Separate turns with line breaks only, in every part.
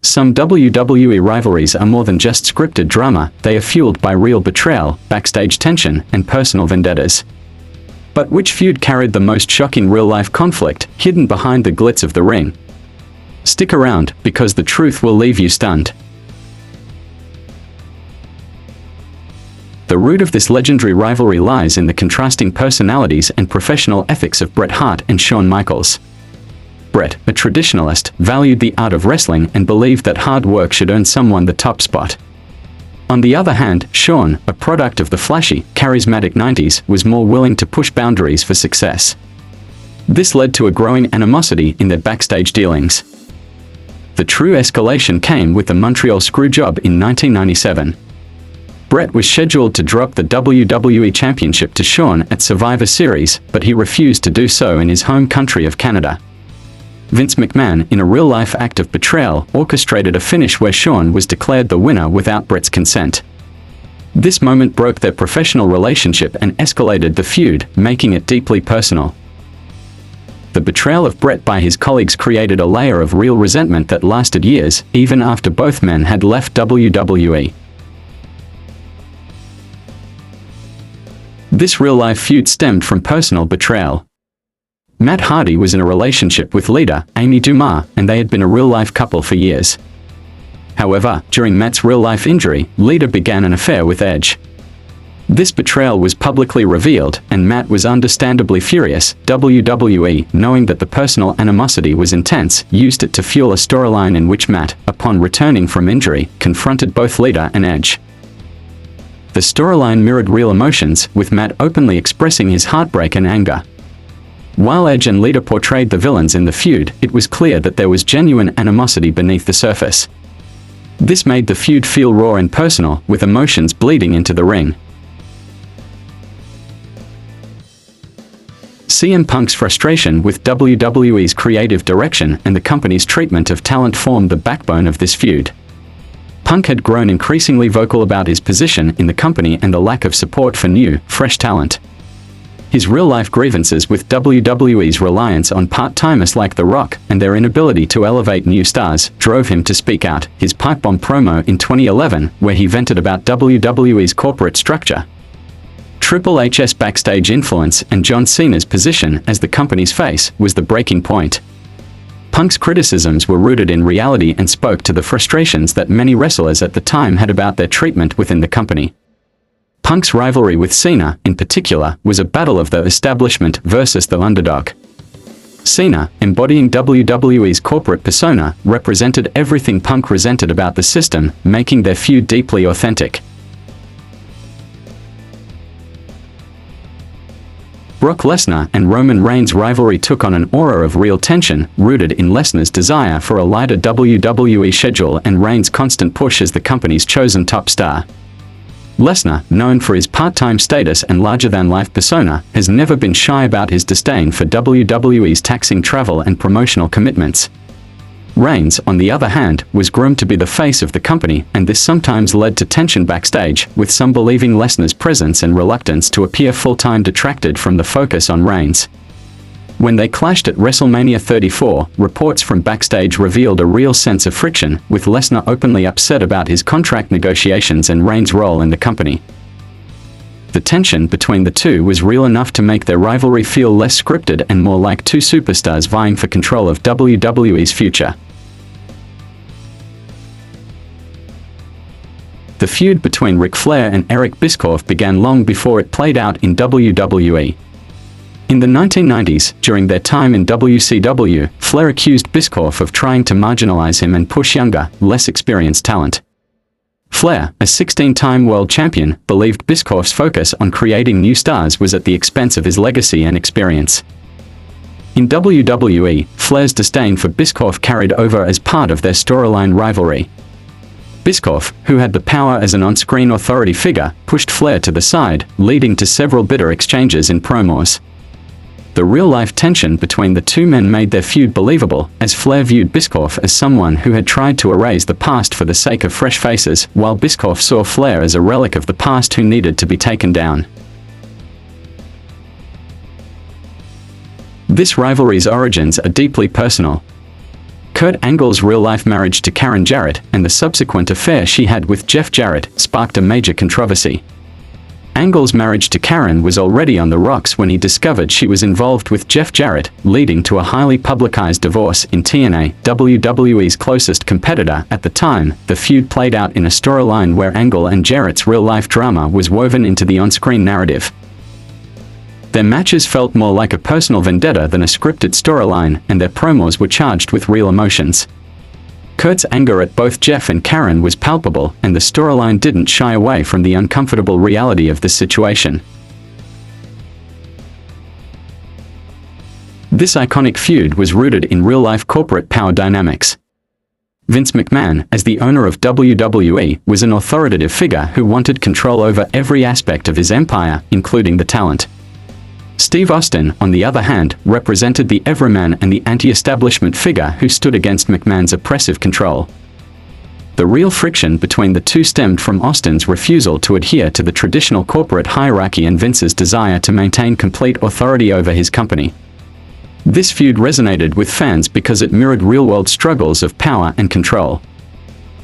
Some WWE rivalries are more than just scripted drama, they are fueled by real betrayal, backstage tension, and personal vendettas. But which feud carried the most shocking real-life conflict, hidden behind the glitz of the ring? Stick around, because the truth will leave you stunned. The root of this legendary rivalry lies in the contrasting personalities and professional ethics of Bret Hart and Shawn Michaels. Bret, a traditionalist, valued the art of wrestling and believed that hard work should earn someone the top spot. On the other hand, Shawn, a product of the flashy, charismatic 90s, was more willing to push boundaries for success. This led to a growing animosity in their backstage dealings. The true escalation came with the Montreal Screwjob in 1997. Bret was scheduled to drop the WWE Championship to Shawn at Survivor Series, but he refused to do so in his home country of Canada. Vince McMahon, in a real-life act of betrayal, orchestrated a finish where Shawn was declared the winner without Bret's consent. This moment broke their professional relationship and escalated the feud, making it deeply personal. The betrayal of Bret by his colleagues created a layer of real resentment that lasted years, even after both men had left WWE. This real-life feud stemmed from personal betrayal. Matt Hardy was in a relationship with Lita, Amy Dumas, and they had been a real-life couple for years. However, during Matt's real-life injury, Lita began an affair with Edge. This betrayal was publicly revealed, and Matt was understandably furious. WWE, knowing that the personal animosity was intense, used it to fuel a storyline in which Matt, upon returning from injury, confronted both Lita and Edge. The storyline mirrored real emotions, with Matt openly expressing his heartbreak and anger. While Edge and Lita portrayed the villains in the feud, it was clear that there was genuine animosity beneath the surface. This made the feud feel raw and personal, with emotions bleeding into the ring. CM Punk's frustration with WWE's creative direction and the company's treatment of talent formed the backbone of this feud. Punk had grown increasingly vocal about his position in the company and the lack of support for new, fresh talent. His real-life grievances with WWE's reliance on part-timers like The Rock and their inability to elevate new stars drove him to speak out. His pipe bomb promo in 2011, where he vented about WWE's corporate structure, Triple H's backstage influence, and John Cena's position as the company's face, was the breaking point. Punk's criticisms were rooted in reality and spoke to the frustrations that many wrestlers at the time had about their treatment within the company. Punk's rivalry with Cena, in particular, was a battle of the establishment versus the underdog. Cena, embodying WWE's corporate persona, represented everything Punk resented about the system, making their feud deeply authentic. Brock Lesnar and Roman Reigns' rivalry took on an aura of real tension, rooted in Lesnar's desire for a lighter WWE schedule and Reigns' constant push as the company's chosen top star. Lesnar, known for his part-time status and larger-than-life persona, has never been shy about his disdain for WWE's taxing travel and promotional commitments. Reigns, on the other hand, was groomed to be the face of the company, and this sometimes led to tension backstage, with some believing Lesnar's presence and reluctance to appear full-time detracted from the focus on Reigns. When they clashed at WrestleMania 34, reports from backstage revealed a real sense of friction, with Lesnar openly upset about his contract negotiations and Reigns' role in the company. The tension between the two was real enough to make their rivalry feel less scripted and more like two superstars vying for control of WWE's future. The feud between Ric Flair and Eric Bischoff began long before it played out in WWE. In the 1990s, during their time in WCW, Flair accused Bischoff of trying to marginalize him and push younger, less experienced talent. Flair, a 16-time world champion, believed Bischoff's focus on creating new stars was at the expense of his legacy and experience. In WWE, Flair's disdain for Bischoff carried over as part of their storyline rivalry. Bischoff, who had the power as an on-screen authority figure, pushed Flair to the side, leading to several bitter exchanges in promos. The real-life tension between the two men made their feud believable, as Flair viewed Bischoff as someone who had tried to erase the past for the sake of fresh faces, while Bischoff saw Flair as a relic of the past who needed to be taken down. This rivalry's origins are deeply personal. Kurt Angle's real-life marriage to Karen Jarrett and the subsequent affair she had with Jeff Jarrett sparked a major controversy. Angle's marriage to Karen was already on the rocks when he discovered she was involved with Jeff Jarrett, leading to a highly publicized divorce in TNA, WWE's closest competitor at the time. The feud played out in a storyline where Angle and Jarrett's real-life drama was woven into the on-screen narrative. Their matches felt more like a personal vendetta than a scripted storyline, and their promos were charged with real emotions. Kurt's anger at both Jeff and Karen was palpable, and the storyline didn't shy away from the uncomfortable reality of the situation. This iconic feud was rooted in real-life corporate power dynamics. Vince McMahon, as the owner of WWE, was an authoritative figure who wanted control over every aspect of his empire, including the talent. Steve Austin, on the other hand, represented the everyman and the anti-establishment figure who stood against McMahon's oppressive control. The real friction between the two stemmed from Austin's refusal to adhere to the traditional corporate hierarchy and Vince's desire to maintain complete authority over his company. This feud resonated with fans because it mirrored real-world struggles of power and control.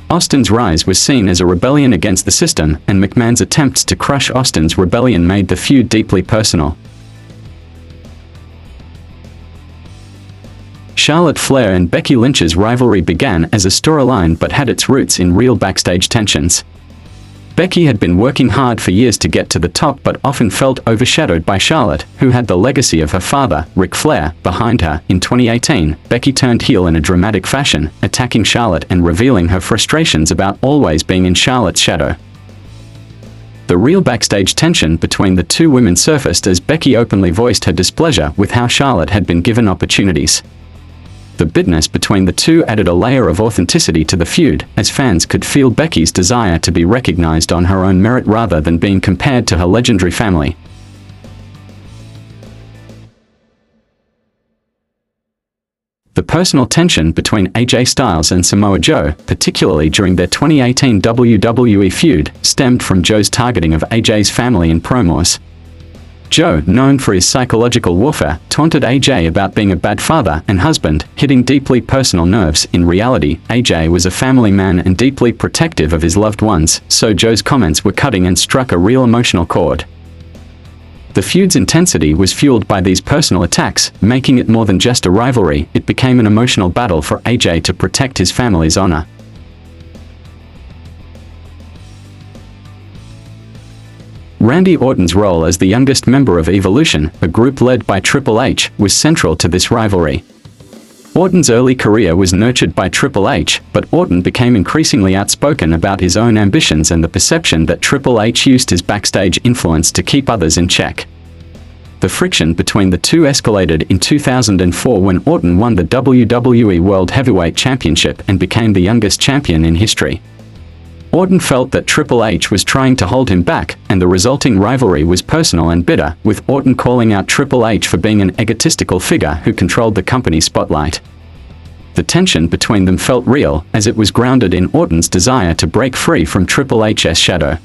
Austin's rise was seen as a rebellion against the system, and McMahon's attempts to crush Austin's rebellion made the feud deeply personal. Charlotte Flair and Becky Lynch's rivalry began as a storyline but had its roots in real backstage tensions. Becky had been working hard for years to get to the top but often felt overshadowed by Charlotte, who had the legacy of her father, Ric Flair, behind her. In 2018, Becky turned heel in a dramatic fashion, attacking Charlotte and revealing her frustrations about always being in Charlotte's shadow. The real backstage tension between the two women surfaced as Becky openly voiced her displeasure with how Charlotte had been given opportunities. The bitterness between the two added a layer of authenticity to the feud, as fans could feel Becky's desire to be recognized on her own merit rather than being compared to her legendary family. The personal tension between AJ Styles and Samoa Joe, particularly during their 2018 WWE feud, stemmed from Joe's targeting of AJ's family in promos. Joe, known for his psychological warfare, taunted AJ about being a bad father and husband, hitting deeply personal nerves. In reality, AJ was a family man and deeply protective of his loved ones, so Joe's comments were cutting and struck a real emotional chord. The feud's intensity was fueled by these personal attacks, making it more than just a rivalry. It became an emotional battle for AJ to protect his family's honor. Randy Orton's role as the youngest member of Evolution, a group led by Triple H, was central to this rivalry. Orton's early career was nurtured by Triple H, but Orton became increasingly outspoken about his own ambitions and the perception that Triple H used his backstage influence to keep others in check. The friction between the two escalated in 2004 when Orton won the WWE World Heavyweight Championship and became the youngest champion in history. Orton felt that Triple H was trying to hold him back, and the resulting rivalry was personal and bitter, with Orton calling out Triple H for being an egotistical figure who controlled the company's spotlight. The tension between them felt real, as it was grounded in Orton's desire to break free from Triple H's shadow.